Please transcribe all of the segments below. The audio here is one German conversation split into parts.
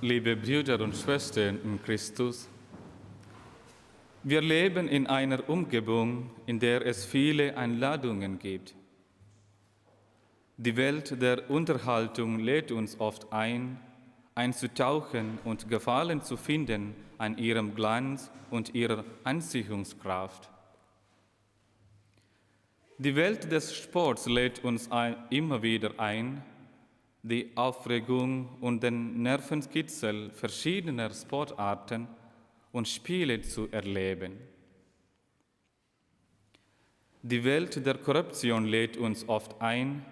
Liebe Brüder und Schwestern in Christus, wir leben in einer Umgebung, in der es viele Einladungen gibt. Die Welt der Unterhaltung lädt uns oft ein, einzutauchen und Gefallen zu finden an ihrem Glanz und ihrer Anziehungskraft. Die Welt des Sports lädt uns immer wieder ein, die Aufregung und den Nervenkitzel verschiedener Sportarten und Spiele zu erleben. Die Welt der Korruption lädt uns oft ein,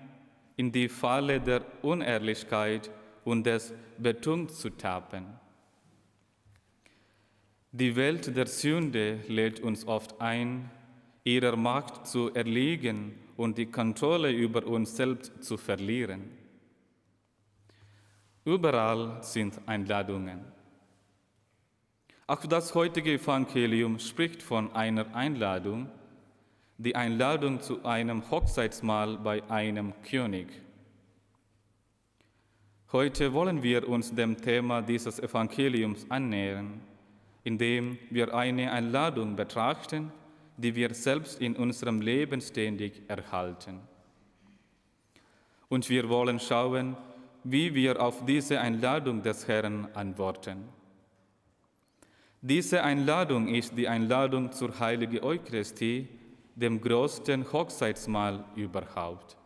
in die Falle der Unehrlichkeit und des Betrugs zu tappen. Die Welt der Sünde lädt uns oft ein, ihrer Macht zu erliegen und die Kontrolle über uns selbst zu verlieren. Überall sind Einladungen. Auch das heutige Evangelium spricht von einer Einladung, die Einladung zu einem Hochzeitsmahl bei einem König. Heute wollen wir uns dem Thema dieses Evangeliums annähern, indem wir eine Einladung betrachten, die wir selbst in unserem Leben ständig erhalten. Und wir wollen schauen, wie wir auf diese Einladung des Herrn antworten. Diese Einladung ist die Einladung zur Heiligen Eucharistie, dem größten Hochzeitsmahl überhaupt.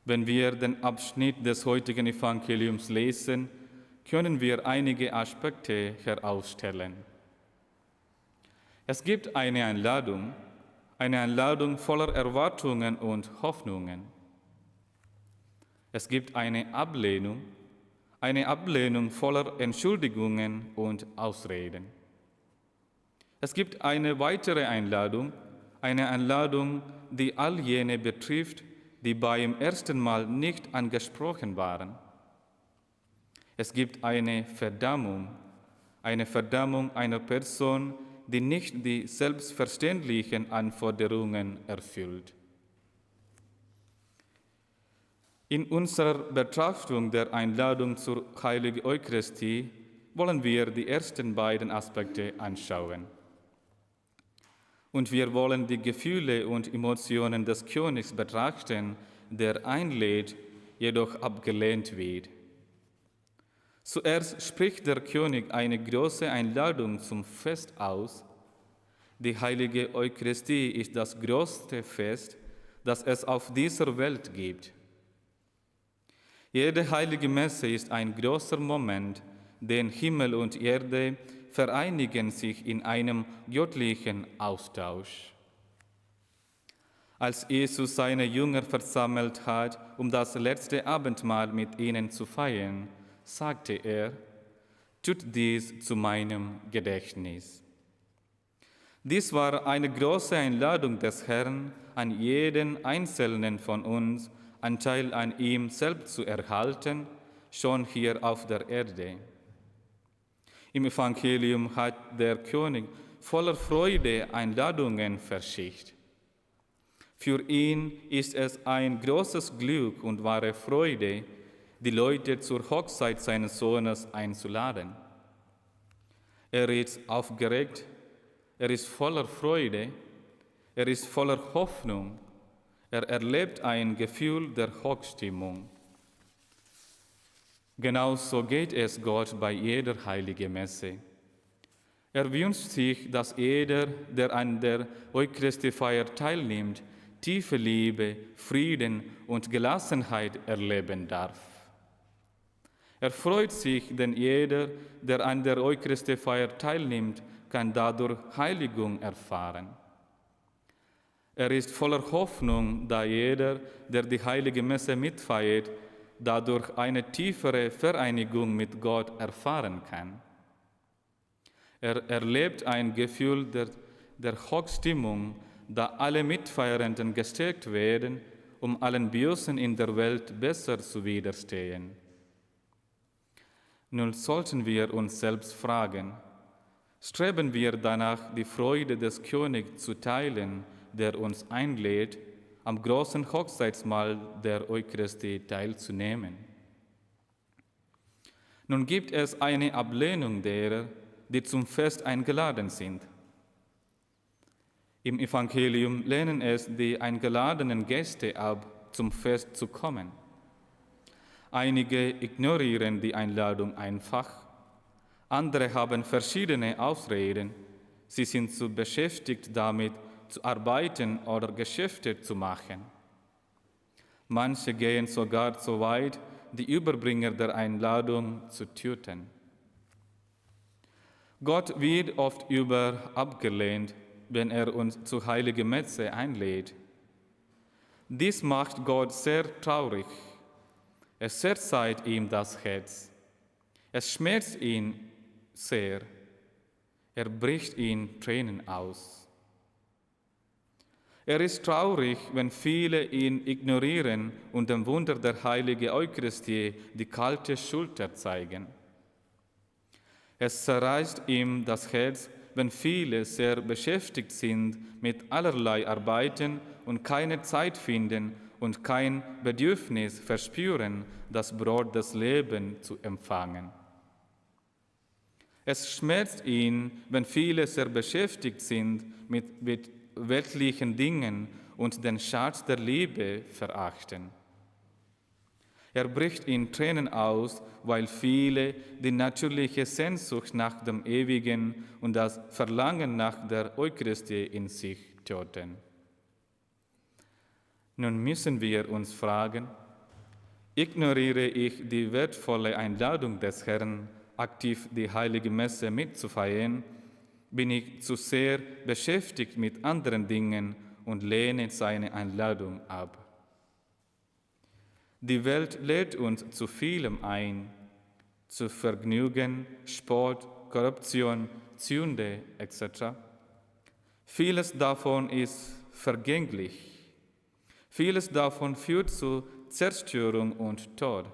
Wenn wir den Abschnitt des heutigen Evangeliums lesen, können wir einige Aspekte herausstellen. Es gibt eine Einladung voller Erwartungen und Hoffnungen. Es gibt eine Ablehnung voller Entschuldigungen und Ausreden. Es gibt eine weitere Einladung, die all jene betrifft, die beim ersten Mal nicht angesprochen waren. Es gibt eine Verdammung einer Person, die nicht die selbstverständlichen Anforderungen erfüllt. In unserer Betrachtung der Einladung zur Heiligen Eucharistie wollen wir die ersten beiden Aspekte anschauen. Und wir wollen die Gefühle und Emotionen des Königs betrachten, der einlädt, jedoch abgelehnt wird. Zuerst spricht der König eine große Einladung zum Fest aus. Die Heilige Eucharistie ist das größte Fest, das es auf dieser Welt gibt. Jede heilige Messe ist ein großer Moment, denn Himmel und Erde vereinigen sich in einem göttlichen Austausch. Als Jesus seine Jünger versammelt hat, um das letzte Abendmahl mit ihnen zu feiern, sagte er: Tut dies zu meinem Gedächtnis. Dies war eine große Einladung des Herrn an jeden Einzelnen von uns, Anteil an ihm selbst zu erhalten, schon hier auf der Erde. Im Evangelium hat der König voller Freude Einladungen verschickt. Für ihn ist es ein großes Glück und wahre Freude, die Leute zur Hochzeit seines Sohnes einzuladen. Er ist aufgeregt, er ist voller Freude, er ist voller Hoffnung. Er erlebt ein Gefühl der Hochstimmung. Genauso geht es Gott bei jeder heiligen Messe. Er wünscht sich, dass jeder, der an der Eucharistiefeier teilnimmt, tiefe Liebe, Frieden und Gelassenheit erleben darf. Er freut sich, denn jeder, der an der Eucharistiefeier teilnimmt, kann dadurch Heiligung erfahren. Er ist voller Hoffnung, da jeder, der die heilige Messe mitfeiert, dadurch eine tiefere Vereinigung mit Gott erfahren kann. Er erlebt ein Gefühl der Hochstimmung, da alle Mitfeiernden gestärkt werden, um allen Bösen in der Welt besser zu widerstehen. Nun sollten wir uns selbst fragen: Streben wir danach, die Freude des Königs zu teilen, der uns einlädt, am großen Hochzeitsmahl der Eucharistie teilzunehmen? Nun gibt es eine Ablehnung derer, die zum Fest eingeladen sind. Im Evangelium lehnen es die eingeladenen Gäste ab, zum Fest zu kommen. Einige ignorieren die Einladung einfach, andere haben verschiedene Ausreden. Sie sind zu beschäftigt damit, zu arbeiten oder Geschäfte zu machen. Manche gehen sogar so weit, die Überbringer der Einladung zu töten. Gott wird oft abgelehnt, wenn er uns zur heiligen Messe einlädt. Dies macht Gott sehr traurig. Es zerzieht ihm das Herz. Es schmerzt ihn sehr. Er bricht in Tränen aus. Er ist traurig, wenn viele ihn ignorieren und dem Wunder der heiligen Eucharistie die kalte Schulter zeigen. Es zerreißt ihm das Herz, wenn viele sehr beschäftigt sind mit allerlei Arbeiten und keine Zeit finden und kein Bedürfnis verspüren, das Brot des Lebens zu empfangen. Es schmerzt ihn, wenn viele sehr beschäftigt sind mit weltlichen Dingen und den Schatz der Liebe verachten. Er bricht in Tränen aus, weil viele die natürliche Sehnsucht nach dem Ewigen und das Verlangen nach der Eucharistie in sich töten. Nun müssen wir uns fragen, ignoriere ich die wertvolle Einladung des Herrn, aktiv die heilige Messe mitzufeiern? Bin ich zu sehr beschäftigt mit anderen Dingen und lehne seine Einladung ab? Die Welt lädt uns zu vielem ein, zu Vergnügen, Sport, Korruption, Sünde etc. Vieles davon ist vergänglich. Vieles davon führt zu Zerstörung und Tod.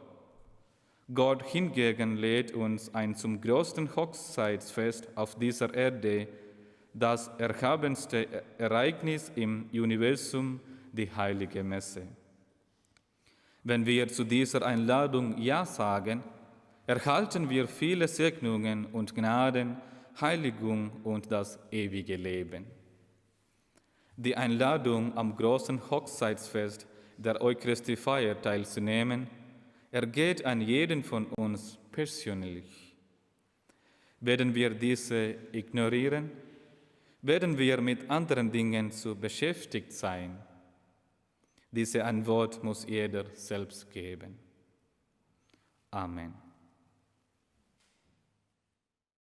Gott hingegen lädt uns ein zum größten Hochzeitsfest auf dieser Erde, das erhabenste Ereignis im Universum, die heilige Messe. Wenn wir zu dieser Einladung Ja sagen, erhalten wir viele Segnungen und Gnaden, Heiligung und das ewige Leben. Die Einladung, am großen Hochzeitsfest der Eucharistiefeier teilzunehmen, ergeht an jeden von uns persönlich. Werden wir diese ignorieren? Werden wir mit anderen Dingen zu beschäftigt sein? Diese Antwort muss jeder selbst geben. Amen.